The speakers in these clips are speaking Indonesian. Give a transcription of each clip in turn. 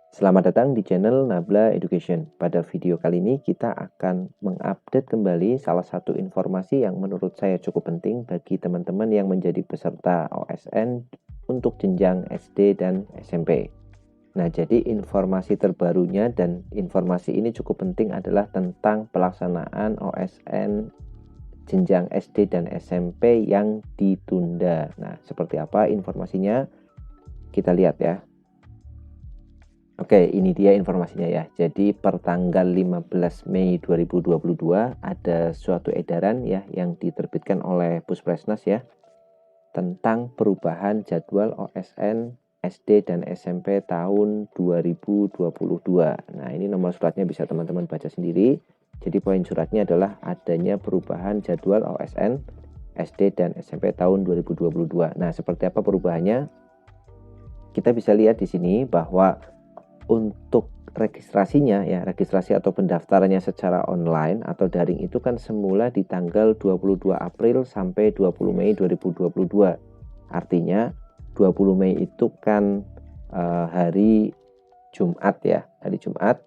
Selamat datang di channel Nabla Education. Pada video kali ini kita akan mengupdate kembali salah satu informasi yang menurut saya cukup penting bagi teman-teman yang menjadi peserta OSN untuk jenjang SD dan SMP. Nah, jadi informasi terbarunya dan informasi ini cukup penting adalah tentang pelaksanaan OSN jenjang SD dan SMP yang ditunda. Nah, seperti apa informasinya? Kita lihat ya. Oke, ini dia informasinya ya. Jadi per tanggal 15 Mei 2022 ada suatu edaran ya yang diterbitkan oleh Puspresnas ya tentang perubahan jadwal OSN SD dan SMP tahun 2022. Nah, ini nomor suratnya bisa teman-teman baca sendiri. Jadi poin suratnya adalah adanya perubahan jadwal OSN SD dan SMP tahun 2022. Nah, seperti apa perubahannya? Kita bisa lihat di sini bahwa untuk registrasinya ya, registrasi atau pendaftarannya secara online atau daring itu kan semula di tanggal 22 April sampai 20 Mei 2022. Artinya 20 Mei itu kan hari Jumat ya, hari Jumat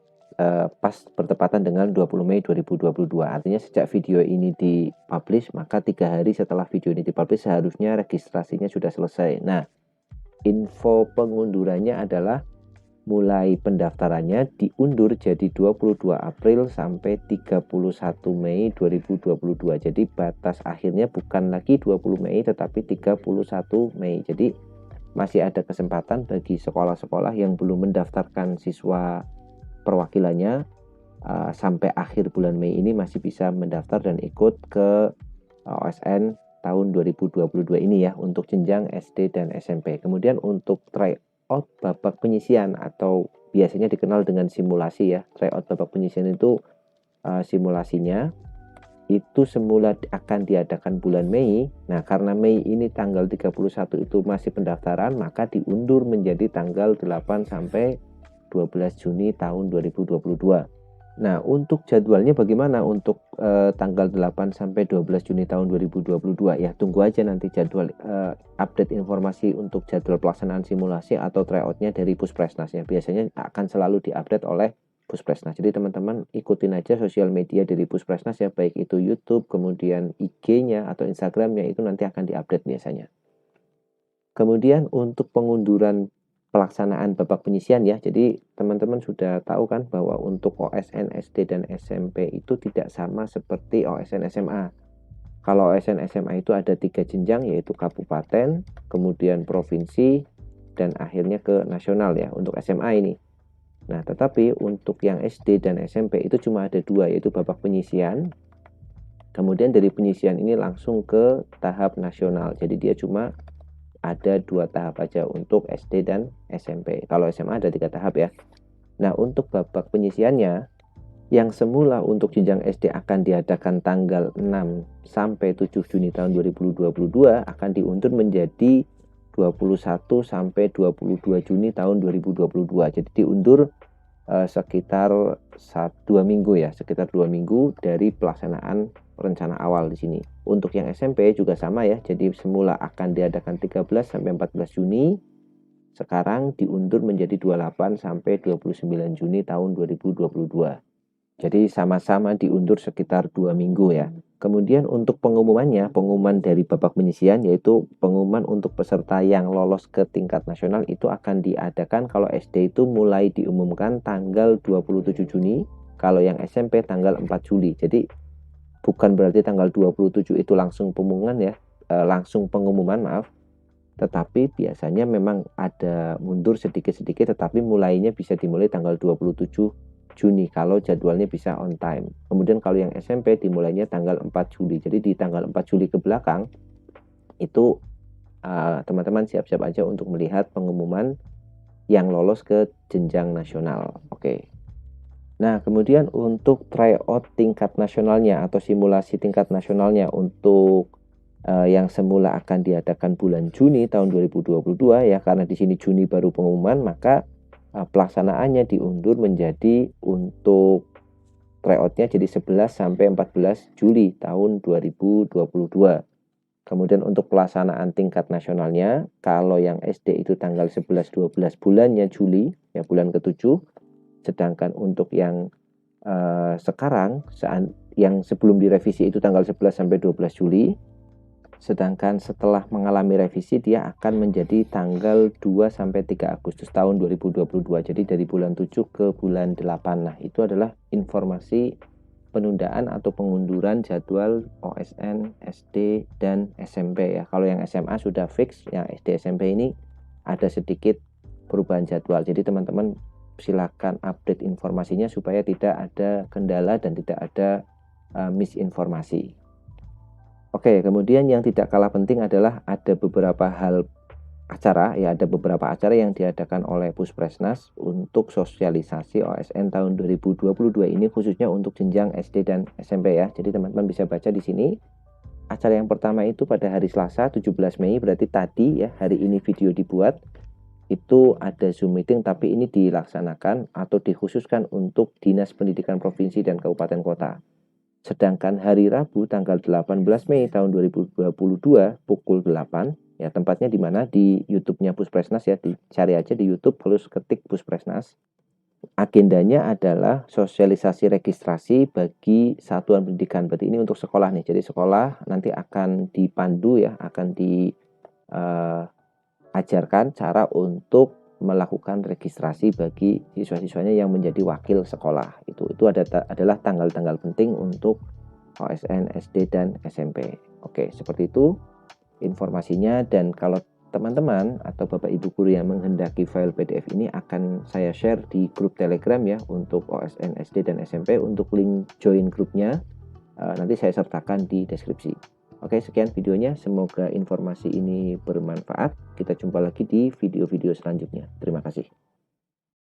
pas bertepatan dengan 20 Mei 2022. Artinya sejak video ini dipublish, maka 3 hari setelah video ini dipublish seharusnya registrasinya sudah selesai. Nah, info pengundurannya adalah mulai pendaftarannya diundur jadi 22 April sampai 31 Mei 2022. Jadi batas akhirnya bukan lagi 20 Mei tetapi 31 Mei. Jadi masih ada kesempatan bagi sekolah-sekolah yang belum mendaftarkan siswa perwakilannya sampai akhir bulan Mei ini masih bisa mendaftar dan ikut ke OSN tahun 2022 ini ya untuk jenjang SD dan SMP. Kemudian untuk tryout babak penyisian atau biasanya dikenal dengan simulasi ya. Tryout babak penyisian itu simulasinya itu semula akan diadakan bulan Mei. Nah, karena Mei ini tanggal 31 itu masih pendaftaran, maka diundur menjadi tanggal 8 sampai 12 Juni tahun 2022. Nah, untuk jadwalnya bagaimana untuk tanggal 8 sampai 12 Juni tahun 2022 ya, tunggu aja nanti jadwal update informasi untuk jadwal pelaksanaan simulasi atau tryoutnya dari Puspresnas ya. Biasanya akan selalu diupdate oleh Puspresnas. Jadi teman-teman ikutin aja sosial media dari Puspresnas ya, baik itu YouTube, kemudian IG-nya atau Instagram-nya itu nanti akan diupdate biasanya. Kemudian untuk pengunduran pelaksanaan babak penyisian ya. Jadi teman-teman sudah tahu kan bahwa untuk OSN SD dan SMP itu tidak sama seperti OSN SMA. Kalau OSN SMA itu ada 3 jenjang yaitu kabupaten, kemudian provinsi, dan akhirnya ke nasional ya untuk SMA ini. Nah, tetapi untuk yang SD dan SMP itu cuma ada 2 yaitu babak penyisian. Kemudian dari penyisian ini langsung ke tahap nasional. Jadi dia cuma ada 2 tahap aja untuk SD dan SMP. Kalau SMA ada 3 tahap ya. Nah, untuk babak penyisiannya yang semula untuk jenjang SD akan diadakan tanggal 6 sampai 7 Juni tahun 2022 akan diundur menjadi 21 sampai 22 Juni tahun 2022. Jadi diundur sekitar 2 minggu ya, sekitar 2 minggu dari pelaksanaan rencana awal di sini. Untuk yang SMP juga sama ya, jadi semula akan diadakan 13 sampai 14 Juni, sekarang diundur menjadi 28 sampai 29 Juni tahun 2022. Jadi sama-sama diundur sekitar 2 minggu ya. Kemudian untuk pengumumannya, pengumuman dari babak penyisian yaitu pengumuman untuk peserta yang lolos ke tingkat nasional itu akan diadakan kalau SD itu mulai diumumkan tanggal 27 Juni, kalau yang SMP tanggal 4 Juli. Jadi bukan berarti tanggal 27 itu langsung pengumuman ya, langsung pengumuman maaf. Tetapi biasanya memang ada mundur sedikit-sedikit tetapi mulainya bisa dimulai tanggal 27 Juni kalau jadwalnya bisa on time. Kemudian kalau yang SMP dimulainya tanggal 4 Juli. Jadi di tanggal 4 Juli ke belakang itu teman-teman siap-siap aja untuk melihat pengumuman yang lolos ke jenjang nasional. Oke. Nah, kemudian untuk tryout tingkat nasionalnya atau simulasi tingkat nasionalnya untuk yang semula akan diadakan bulan Juni tahun 2022 ya, karena di sini Juni baru pengumuman, maka pelaksanaannya diundur menjadi untuk tryoutnya jadi 11 sampai 14 Juli tahun 2022. Kemudian untuk pelaksanaan tingkat nasionalnya, kalau yang SD itu tanggal 11-12 bulannya Juli, ya, bulan ke-7. Sedangkan untuk yang sekarang yang sebelum direvisi itu tanggal 11 sampai 12 Juli. Sedangkan setelah mengalami revisi dia akan menjadi tanggal 2 sampai 3 Agustus tahun 2022. Jadi dari bulan 7 ke bulan 8. Nah, itu adalah informasi penundaan atau pengunduran jadwal OSN, SD, dan SMP ya. Kalau yang SMA sudah fix, yang SD, SMP ini ada sedikit perubahan jadwal. Jadi teman-teman silakan update informasinya supaya tidak ada kendala dan tidak ada misinformasi. Oke, kemudian yang tidak kalah penting adalah ada beberapa hal acara ya, ada beberapa acara yang diadakan oleh Puspresnas untuk sosialisasi OSN tahun 2022 ini khususnya untuk jenjang SD dan SMP ya. Jadi teman-teman bisa baca di sini. Acara yang pertama itu pada hari Selasa 17 Mei, berarti tadi ya, hari ini video dibuat. Itu ada Zoom meeting, tapi ini dilaksanakan atau dikhususkan untuk Dinas Pendidikan Provinsi dan Kabupaten Kota. Sedangkan hari Rabu tanggal 18 Mei tahun 2022 pukul 8 ya, tempatnya di mana di YouTube-nya Puspresnas ya, dicari aja di YouTube terus ketik Puspresnas. Agendanya adalah sosialisasi registrasi bagi satuan pendidikan. Berarti ini untuk sekolah nih. Jadi sekolah nanti akan dipandu ya, akan diajarkan cara untuk melakukan registrasi bagi siswa-siswanya yang menjadi wakil sekolah. Itu adalah tanggal-tanggal penting untuk OSN, SD, dan SMP. Oke, seperti itu informasinya. Dan kalau teman-teman atau Bapak Ibu guru yang menghendaki file PDF ini akan saya share di grup Telegram ya untuk OSN, SD, dan SMP. Untuk link join grupnya nanti saya sertakan di deskripsi. Oke, sekian videonya. Semoga informasi ini bermanfaat. Kita jumpa lagi di video-video selanjutnya. Terima kasih.